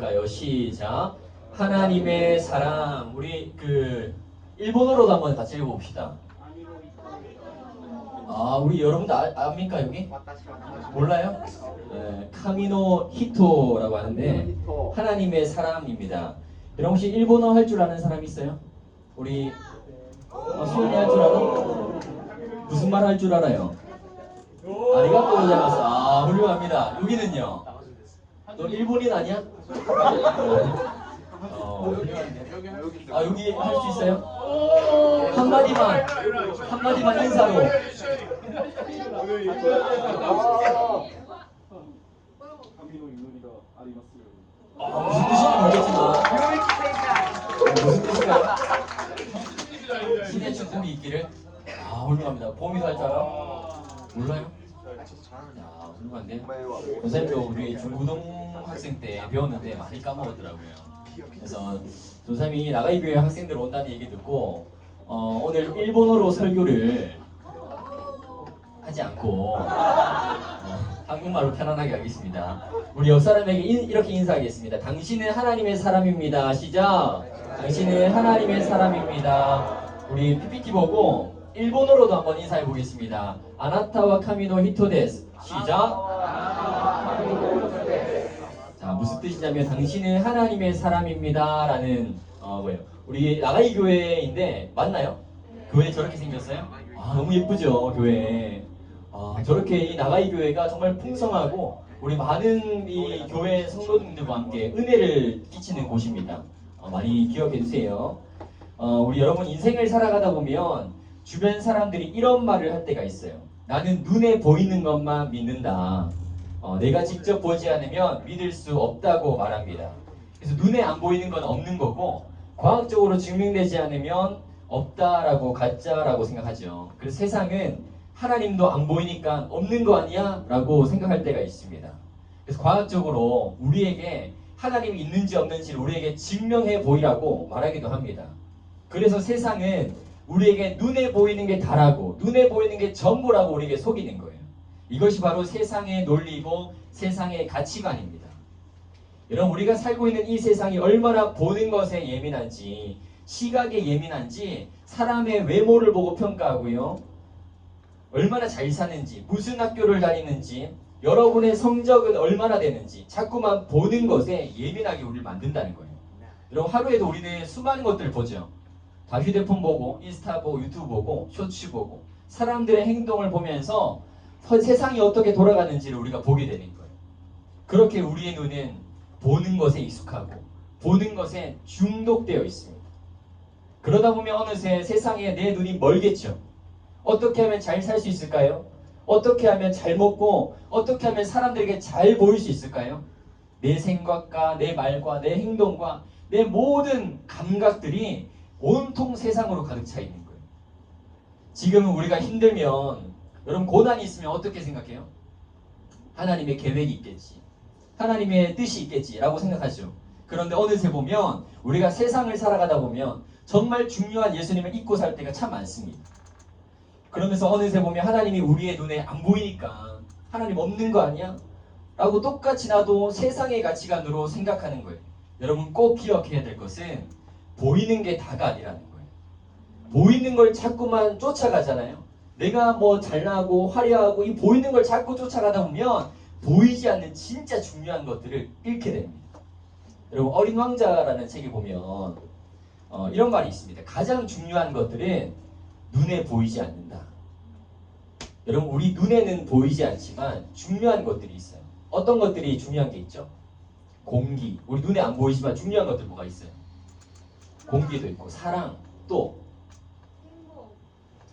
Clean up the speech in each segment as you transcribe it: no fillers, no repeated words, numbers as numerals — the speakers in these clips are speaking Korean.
할까요? 시작. 하나님의 사랑. 우리 일본어로도 한번 같이 읽어봅시다. 우리 여러분들 압니까 여기? 몰라요? 네, 카미노 히토라고 하는데 하나님의 사랑입니다. 여러분 혹시 일본어 할 줄 아는 사람 있어요? 우리 수현이 할 줄 알아? 무슨 말 할 줄 알아요? 아리가또 고자이마스. 훌륭합니다. 여기는요? 너 일본인 아니야? 훌륭한데. 여기 할 수 있어요? 한마디만 인사로. 무슨 뜻인지 모르겠지만 무슨 뜻인가요? 시대 축복이 있기를. 훌륭합니다. 봄이도 할 줄 알아? 몰라요? 훌륭한데? 선생님도 우리 중고등 학생 때 배웠는데 많이 까먹었더라고요. 그래서 조삼이 나가이 교회 학생들 온다는 얘기 듣고 오늘 일본어로 설교를 하지 않고 한국말로 편안하게 하겠습니다. 우리 옆 사람에게 이렇게 인사하겠습니다. 당신은 하나님의 사람입니다. 시작. 당신은 하나님의 사람입니다. 우리 PPT 보고 일본어로도 한번 인사해 보겠습니다. 아나타와 카미노 히토 데스. 시작. 자, 무슨 뜻이냐면 당신은 하나님의 사람입니다 라는 우리 나가이 교회인데 맞나요? 교회 저렇게 생겼어요? 너무 예쁘죠 교회. 저렇게 이 나가이 교회가 정말 풍성하고 우리 많은 이 교회 성도님들과 함께 은혜를 끼치는 곳입니다. 많이 기억해 주세요. 우리 여러분 인생을 살아가다 보면 주변 사람들이 이런 말을 할 때가 있어요. 나는 눈에 보이는 것만 믿는다. 내가 직접 보지 않으면 믿을 수 없다고 말합니다. 그래서 눈에 안 보이는 건 없는 거고 과학적으로 증명되지 않으면 없다라고 가짜라고 생각하죠. 그래서 세상은 하나님도 안 보이니까 없는 거 아니야? 라고 생각할 때가 있습니다. 그래서 과학적으로 우리에게 하나님이 있는지 없는지를 우리에게 증명해 보이라고 말하기도 합니다. 그래서 세상은 우리에게 눈에 보이는 게 다라고 눈에 보이는 게 전부라고 우리에게 속이는 거예요. 이것이 바로 세상의 논리고 세상의 가치관입니다. 여러분 우리가 살고 있는 이 세상이 얼마나 보는 것에 예민한지 시각에 예민한지 사람의 외모를 보고 평가하고요. 얼마나 잘 사는지 무슨 학교를 다니는지 여러분의 성적은 얼마나 되는지 자꾸만 보는 것에 예민하게 우리를 만든다는 거예요. 여러분 하루에도 우리는 수많은 것들을 보죠. 다 휴대폰 보고 인스타 보고 유튜브 보고 쇼츠 보고 사람들의 행동을 보면서 세상이 어떻게 돌아가는지를 우리가 보게 되는 거예요. 그렇게 우리의 눈은 보는 것에 익숙하고 보는 것에 중독되어 있습니다. 그러다 보면 어느새 세상에 내 눈이 멀겠죠. 어떻게 하면 잘 살 수 있을까요? 어떻게 하면 잘 먹고 어떻게 하면 사람들에게 잘 보일 수 있을까요? 내 생각과 내 말과 내 행동과 내 모든 감각들이 온통 세상으로 가득 차 있는 거예요. 지금은 우리가 힘들면 여러분 고난이 있으면 어떻게 생각해요? 하나님의 계획이 있겠지. 하나님의 뜻이 있겠지 라고 생각하죠. 그런데 어느새 보면 우리가 세상을 살아가다 보면 정말 중요한 예수님을 잊고 살 때가 참 많습니다. 그러면서 어느새 보면 하나님이 우리의 눈에 안 보이니까 하나님 없는 거 아니야? 라고 똑같이 나도 세상의 가치관으로 생각하는 거예요. 여러분 꼭 기억해야 될 것은 보이는 게 다가 아니라는 거예요. 보이는 걸 자꾸만 쫓아가잖아요. 내가 뭐 잘나고 화려하고 이 보이는 걸 자꾸 쫓아가다 보면 보이지 않는 진짜 중요한 것들을 잃게 됩니다. 여러분 어린 왕자라는 책에 보면 이런 말이 있습니다. 가장 중요한 것들은 눈에 보이지 않는다. 여러분 우리 눈에는 보이지 않지만 중요한 것들이 있어요. 어떤 것들이 중요한 게 있죠? 공기. 우리 눈에 안 보이지만 중요한 것들 뭐가 있어요? 공기도 있고 사랑 또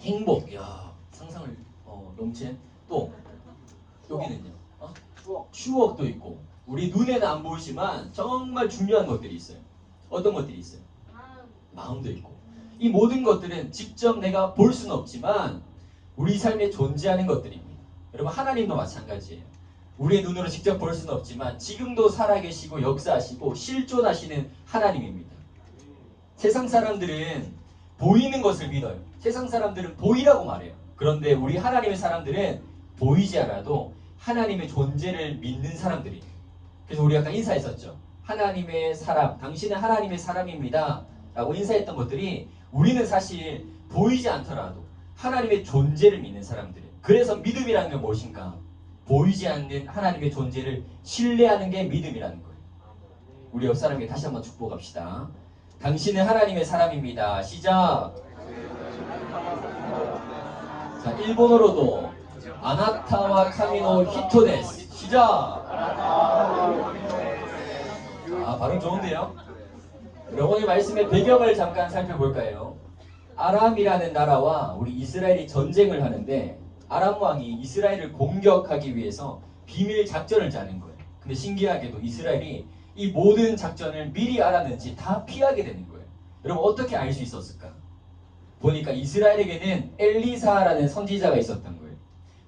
행복. 이야 상상을 넘치는 또 여기는요. 추억도 있고 우리 눈에는 안 보이지만 정말 중요한 것들이 있어요. 어떤 것들이 있어요? 마음도 있고 이 모든 것들은 직접 내가 볼 수는 없지만 우리 삶에 존재하는 것들입니다. 여러분 하나님도 마찬가지예요. 우리의 눈으로 직접 볼 수는 없지만 지금도 살아계시고 역사하시고 실존하시는 하나님입니다. 세상 사람들은 보이는 것을 믿어요. 세상 사람들은 보이라고 말해요. 그런데 우리 하나님의 사람들은 보이지 않아도 하나님의 존재를 믿는 사람들이에요. 그래서 우리 아까 인사했었죠. 하나님의 사람, 당신은 하나님의 사람입니다 라고 인사했던 것들이 우리는 사실 보이지 않더라도 하나님의 존재를 믿는 사람들이에요. 그래서 믿음이라는 건 무엇인가? 보이지 않는 하나님의 존재를 신뢰하는 게 믿음이라는 거예요. 우리 옆 사람에게 다시 한번 축복합시다. 당신은 하나님의 사람입니다. 시작. 자, 일본어로도 아나타와 카미노 히토데스. 시작. 아, 발음 좋은데요? 오늘 말씀의 배경을 잠깐 살펴볼까요? 아람이라는 나라와 우리 이스라엘이 전쟁을 하는데 아람 왕이 이스라엘을 공격하기 위해서 비밀 작전을 짜는 거예요. 근데 신기하게도 이스라엘이 이 모든 작전을 미리 알았는지 다 피하게 되는 거예요. 여러분 어떻게 알 수 있었을까? 보니까 이스라엘에게는 엘리사라는 선지자가 있었던 거예요.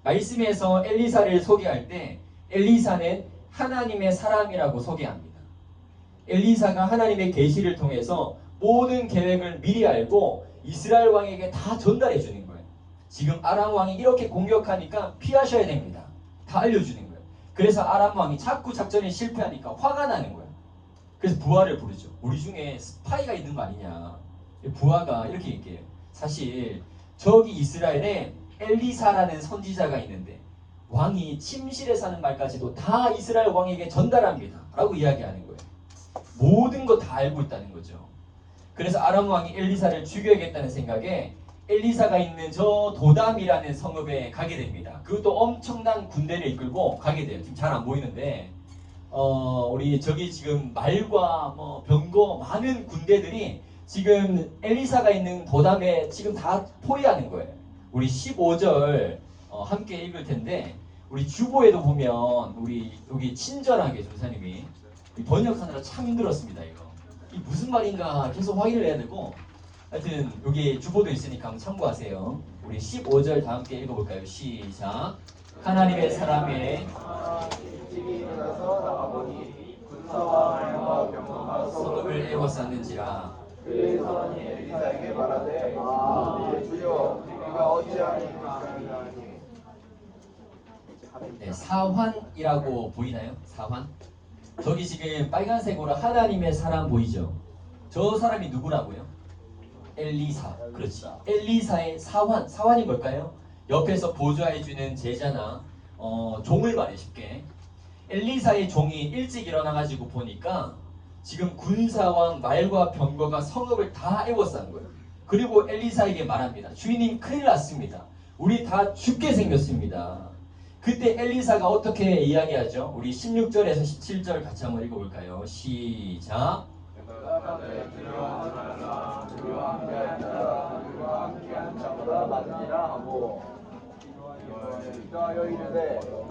말씀에서 엘리사를 소개할 때 엘리사는 하나님의 사람이라고 소개합니다. 엘리사가 하나님의 계시를 통해서 모든 계획을 미리 알고 이스라엘 왕에게 다 전달해 주는 거예요. 지금 아람 왕이 이렇게 공격하니까 피하셔야 됩니다. 다 알려주는 거예요. 그래서 아람 왕이 자꾸 작전에 실패하니까 화가 나는 거예요. 그래서 부하를 부르죠. 우리 중에 스파이가 있는 거 아니냐. 부하가 이렇게 얘기해요. 사실 저기 이스라엘에 엘리사라는 선지자가 있는데 왕이 침실에 사는 말까지도 다 이스라엘 왕에게 전달합니다 라고 이야기하는 거예요. 모든 거 다 알고 있다는 거죠. 그래서 아람 왕이 엘리사를 죽여야겠다는 생각에 엘리사가 있는 저 도담이라는 성읍에 가게 됩니다. 그것도 엄청난 군대를 이끌고 가게 돼요. 지금 잘 안 보이는데 우리 저기 지금 말과 뭐 병거 많은 군대들이 지금 엘리사가 있는 도담에 지금 다 포위하는 거예요. 우리 15절 함께 읽을 텐데 우리 주보에도 보면 우리 여기 친절하게 전사님이 번역하느라 참 힘들었습니다. 이 무슨 말인가 계속 확인을 해야 되고 하여튼 여기 주보도 있으니까 한번 참고하세요. 우리 15절 다 함께 읽어볼까요? 시작. 하나님의 사람의 일찍이 일어나서 나가보니 군사와 말과 병거가 성읍을 에워쌌는지라. 그의 선원이 엘리사에게 말하되 주여 우리가 어찌하니. 네, 사환이라고 보이나요? 사환? 저기 지금 빨간색으로 하나님의 사람 보이죠? 저 사람이 누구라고요? 엘리사. 그렇지. 엘리사의 사환. 사환이 뭘까요? 옆에서 보좌해주는 제자나 종을 말해 쉽게. 엘리사의 종이 일찍 일어나가지고 보니까 지금 군사왕 말과 병거가 성읍을 다 에워싼 거예요. 그리고 엘리사에게 말합니다. 주인님 큰일 났습니다. 우리 다 죽게 생겼습니다. 그때 엘리사가 어떻게 이야기하죠? 우리 16절에서 17절 같이 한번 읽어볼까요? 시작.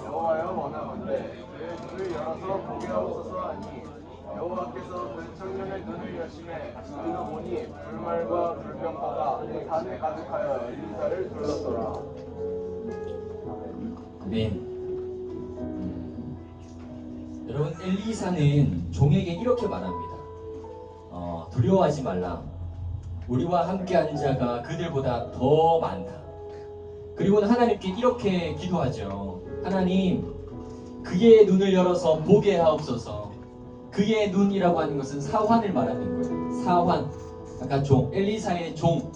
여호와여 원하건대 그의 눈을 열어서 보게 하옵소서 하니 여호와께서 그 청년의 눈을 여심해 그가 보니 불말과 불병거가 산에 가득하여 엘리사를 둘렀더라. 네. 여러분 엘리사는 종에게 이렇게 말합니다. 두려워하지 말라. 우리와 함께한 자가 그들보다 더 많다. 그리고는 하나님께 이렇게 기도하죠. 하나님, 그의 눈을 열어서 보게 하옵소서. 그의 눈이라고 하는 것은 사환을 말하는 거예요. 사환. 아까 종, 엘리사의 종.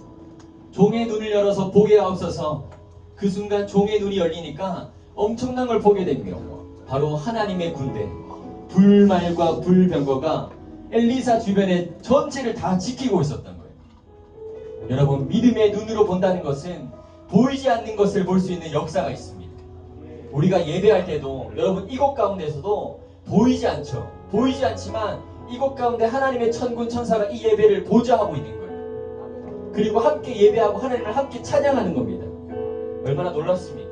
종의 눈을 열어서 보게 하옵소서. 그 순간 종의 눈이 열리니까 엄청난 걸 보게 됩니다. 바로 하나님의 군대. 불말과 불병거가 엘리사 주변에 전체를 다 지키고 있었던 거예요. 여러분, 믿음의 눈으로 본다는 것은 보이지 않는 것을 볼 수 있는 역사가 있습니다. 우리가 예배할 때도 여러분 이곳 가운데서도 보이지 않죠. 보이지 않지만 이곳 가운데 하나님의 천군 천사가 이 예배를 보좌하고 있는 거예요. 그리고 함께 예배하고 하나님을 함께 찬양하는 겁니다. 얼마나 놀랍습니까?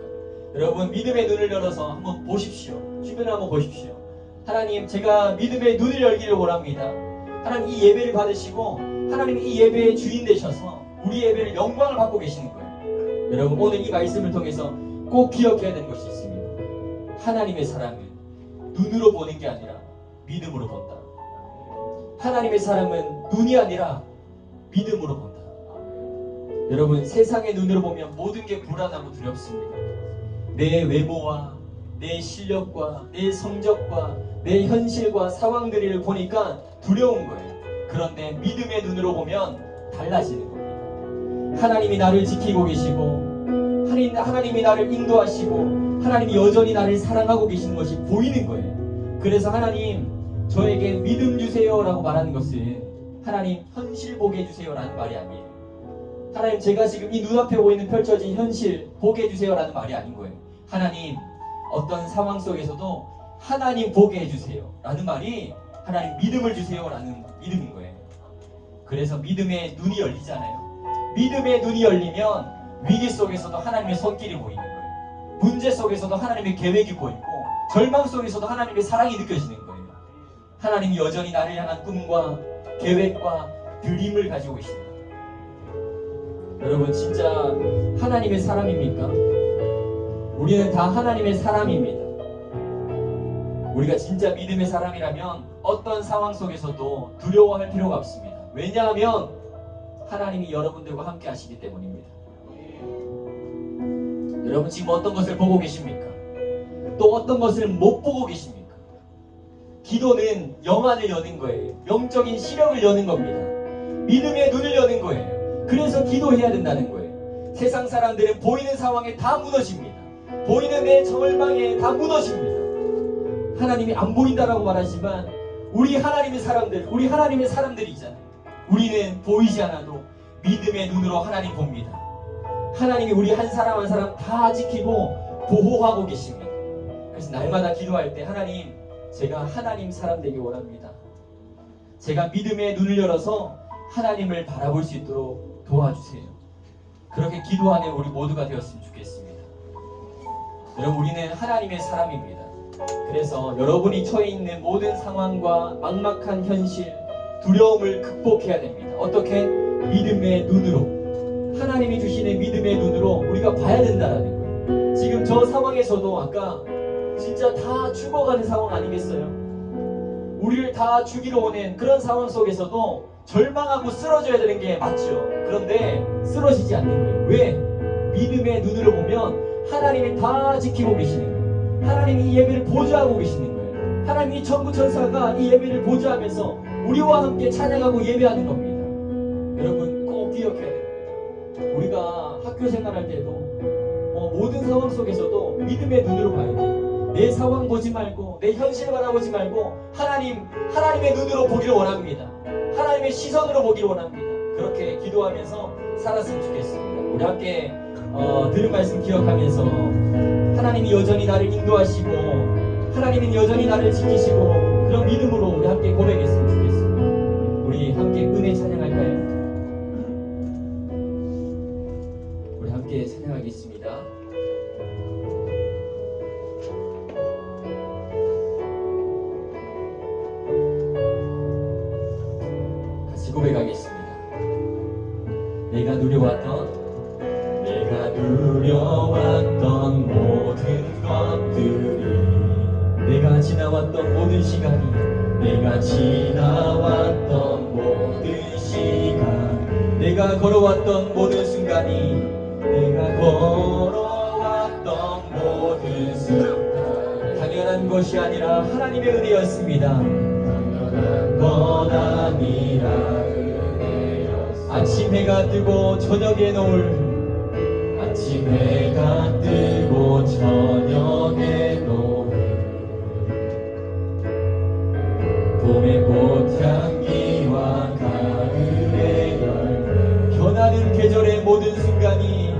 여러분 믿음의 눈을 열어서 한번 보십시오. 주변을 한번 보십시오. 하나님, 제가 믿음의 눈을 열기를 원합니다. 하나님 이 예배를 받으시고 하나님 이 예배의 주인 되셔서 우리 예배를 영광을 받고 계시는 거예요. 여러분 오늘 이 말씀을 통해서 꼭 기억해야 되는 것이 있습니다. 하나님의 사람은 눈으로 보는 게 아니라 믿음으로 본다. 하나님의 사람은 눈이 아니라 믿음으로 본다. 여러분 세상의 눈으로 보면 모든 게 불안하고 두렵습니다. 내 외모와 내 실력과 내 성적과 내 현실과 상황들을 보니까 두려운 거예요. 그런데 믿음의 눈으로 보면 달라지는 겁니다. 하나님이 나를 지키고 계시고 하나님이 나를 인도하시고 하나님이 여전히 나를 사랑하고 계시는 것이 보이는 거예요. 그래서 하나님 저에게 믿음 주세요 라고 말하는 것은 하나님 현실 보게 해주세요 라는 말이 아니에요. 하나님 제가 지금 이 눈앞에 보이는 펼쳐진 현실 보게 해주세요 라는 말이 아닌 거예요. 하나님 어떤 상황 속에서도 하나님 보게 해주세요 라는 말이 하나님 믿음을 주세요 라는 믿음인 거예요. 그래서 믿음의 눈이 열리잖아요. 믿음의 눈이 열리면 위기 속에서도 하나님의 손길이 보이는 거예요. 문제 속에서도 하나님의 계획이 보이고 절망 속에서도 하나님의 사랑이 느껴지는 거예요. 하나님이 여전히 나를 향한 꿈과 계획과 드림을 가지고 계십니다. 여러분 진짜 하나님의 사람입니까? 우리는 다 하나님의 사람입니다. 우리가 진짜 믿음의 사람이라면 어떤 상황 속에서도 두려워할 필요가 없습니다. 왜냐하면 하나님이 여러분들과 함께 하시기 때문입니다. 여러분 지금 어떤 것을 보고 계십니까? 또 어떤 것을 못 보고 계십니까? 기도는 영안을 여는 거예요. 영적인 시력을 여는 겁니다. 믿음의 눈을 여는 거예요. 그래서 기도해야 된다는 거예요. 세상 사람들은 보이는 상황에 다 무너집니다. 보이는 내 절망에 다 무너집니다. 하나님이 안 보인다라고 말하지만 우리 하나님의 사람들이잖아요. 우리는 보이지 않아도 믿음의 눈으로 하나님 봅니다. 하나님이 우리 한 사람 한 사람 다 지키고 보호하고 계십니다. 그래서 날마다 기도할 때 하나님 제가 하나님 사람 되기 원합니다. 제가 믿음의 눈을 열어서 하나님을 바라볼 수 있도록 도와주세요. 그렇게 기도하는 우리 모두가 되었으면 좋겠습니다. 여러분 우리는 하나님의 사람입니다. 그래서 여러분이 처해 있는 모든 상황과 막막한 현실, 두려움을 극복해야 됩니다. 어떻게? 믿음의 눈으로. 하나님이 주시는 믿음의 눈으로 우리가 봐야 된다는 거예요. 지금 저 상황에서도 아까 진짜 다 죽어가는 상황 아니겠어요? 우리를 다 죽이러 오는 그런 상황 속에서도 절망하고 쓰러져야 되는 게 맞죠. 그런데 쓰러지지 않는 거예요. 왜? 믿음의 눈으로 보면 하나님이 다 지키고 계시는 거예요. 하나님이 이 예배를 보좌하고 계시는 거예요. 하나님이 천부 천사가 이 예배를 보좌하면서 우리와 함께 찬양하고 예배하는 겁니다. 여러분 꼭 기억해야 됩니다. 우리가 학교 생활할 때도 모든 상황 속에서도 믿음의 눈으로 봐야 돼요. 내 상황 보지 말고 내 현실을 바라보지 말고 하나님의 눈으로 보기를 원합니다. 하나님의 시선으로 보기를 원합니다. 그렇게 기도하면서 살았으면 좋겠습니다. 우리 함께 들은 말씀 기억하면서 하나님이 여전히 나를 인도하시고 하나님은 여전히 나를 지키시고 그런 믿음으로 우리 함께 고백했으면 좋겠습니다. 우리 함께 은혜 찬양할까요? 우리 함께 찬양하겠습니다. 같이 고백하겠습니다. 내가 누려왔던 모든 것들이 내가 지나왔던 모든 시간이 내가 지나왔던 모든 시간 내가 걸어왔던 모든 순간이 내가 걸어왔던 모든 순간 당연한 것이 아니라 하나님의 은혜였습니다. 당연한 건 아니라 은혜였습니다. 아침 해가 뜨고 저녁에 노을 아침 해가 뜨고 저녁에 노을 봄의 꽃향기와 가을의 열매 변하는 계절의 모든 순간이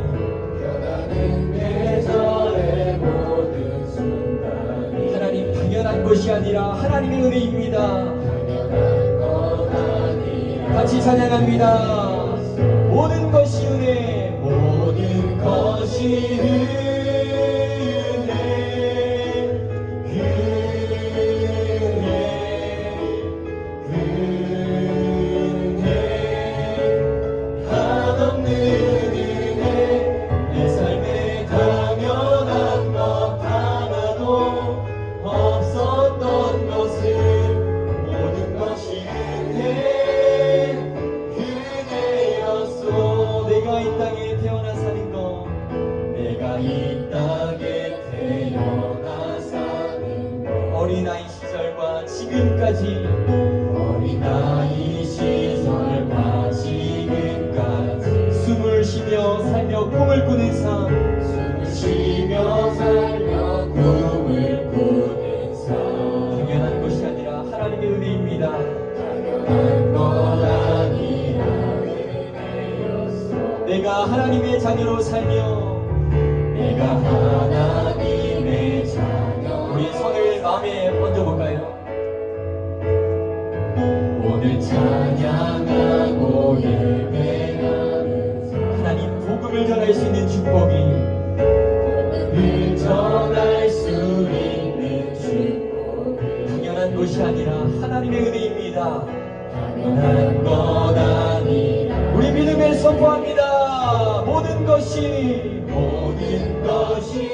하나님 당연한 것이 아니라 하나님의 은혜입니다. 같이 찬양합니다. 모든 것이 은혜 모든 것이 은혜 한없는 은혜 내 삶에 당연한 것 하나도 없었던 것을 모든 것이 은혜였소. 내가 이 땅에 태어나 사는 것 내가 이 꾸는 삶 숨을 쉬며 살며 꿈을 꾸는 삶 당연한 것이 아니라 하나님의 은혜입니다. 당연한 것 아니라 은혜였어 내가 하나님의 자녀로 살며 내가 하나님의 자녀 우리 손을 마음에 얹어볼까요? 오늘 찬양하고 예배하는 삶 하나님 복음을 전할 수 있는 축복이 복음을 전할 수 있는 축복이 당연한 것이 아니라 하나님의 은혜입니다. 당연한 것 아니라 우리 믿음을 선포합니다. 모든 것이 모든 것이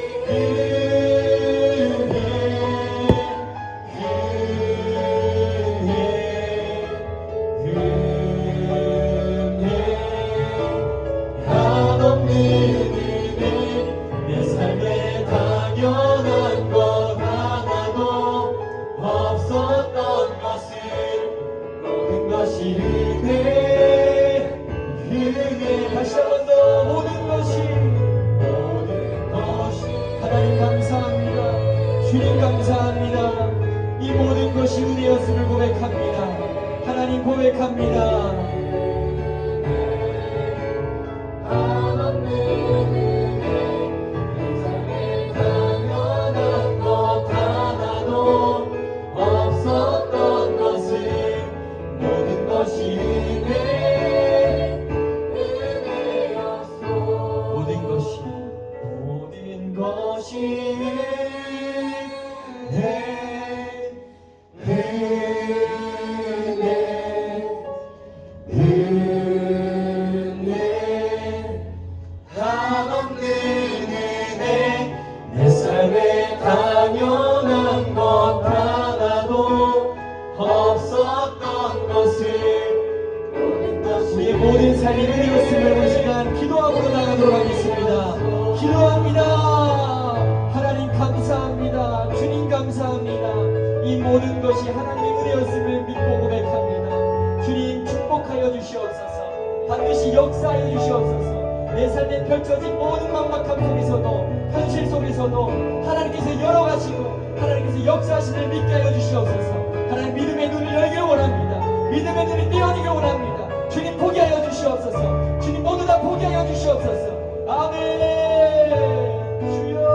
한없는 은혜 내 삶에 당연한 것 하나도 없었던 것을 모든 것이 은혜 다시 한 번 더 모든 것이 하나님 감사합니다. 주님 감사합니다. 이 모든 것이 은혜였음을 고백합니다. 하나님 고백합니다. 한없는 은혜 내 삶에 당연한 것 하나도 없었던 것을 모든 것이 은혜였소 모든 것이 모든 것이 한없는 은혜 내 삶에 당연한 것 하나도 없었던 것을 모든 것이 우리의 모든 삶이 은혜였음을 우리 시간 기도하고 나가도록 하겠습니다. 기도합니다. 하나님 감사합니다. 주님 감사합니다. 이 모든 것이 하나님의 은혜였음을 믿고 고백합니다. 주님 축복하여 주시옵소서. 반드시 역사하여 주시옵소서. 내 삶에 펼쳐진 모든 막막함 속에서도 현실 속에서도 하나님께서 열어가시고 하나님께서 역사하심을 믿게 하여 주시옵소서. 하나님 믿음의 눈을 열기를 원합니다. 믿음의 눈이 띄어지길 원합니다. 주님 포기하여 주시옵소서. 주님 모두 다 포기하여 주시옵소서. 아멘. 주여.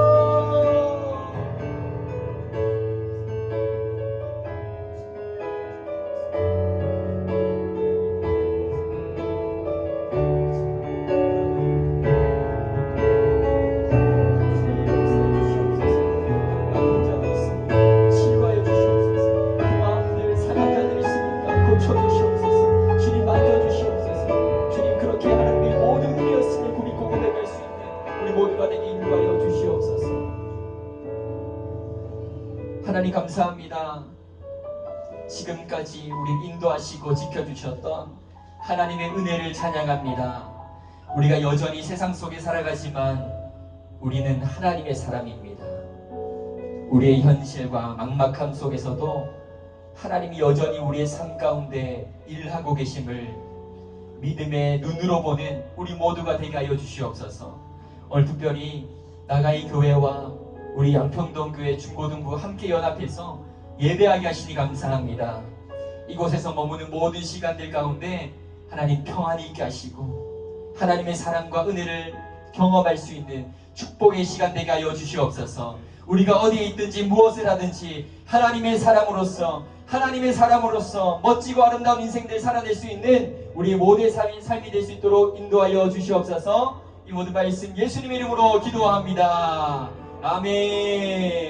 치유하여 주시옵소서. 그 마음들 상한 자들 있습니까? 고쳐주시옵소서. 주님 만져주시옵소서. 주님 그렇게 하나님의 모든 은혜였음을 고백고 고백할 수 있는 우리 모두가 되게 인도하여 주시옵소서. 하나님 감사합니다. 지금까지 우리 인도하시고 지켜주셨던 하나님의 은혜를 찬양합니다. 우리가 여전히 세상 속에 살아가지만 우리는 하나님의 사람입니다. 우리의 현실과 막막함 속에서도 하나님이 여전히 우리의 삶 가운데 일하고 계심을 믿음의 눈으로 보는 우리 모두가 되게 하여 주시옵소서. 오늘 특별히 나가이 교회와 우리 양평동 교회 중고등부 함께 연합해서 예배하게 하시니 감사합니다. 이곳에서 머무는 모든 시간들 가운데 하나님 평안이 있게 하시고 하나님의 사랑과 은혜를 경험할 수 있는 축복의 시간 되게 하여 주시옵소서. 우리가 어디에 있든지 무엇을 하든지 하나님의 사람으로서 멋지고 아름다운 인생들 살아낼 수 있는 우리의 모두의 삶이 될 수 있도록 인도하여 주시옵소서. 이 모든 말씀 예수님의 이름으로 기도합니다. 아멘.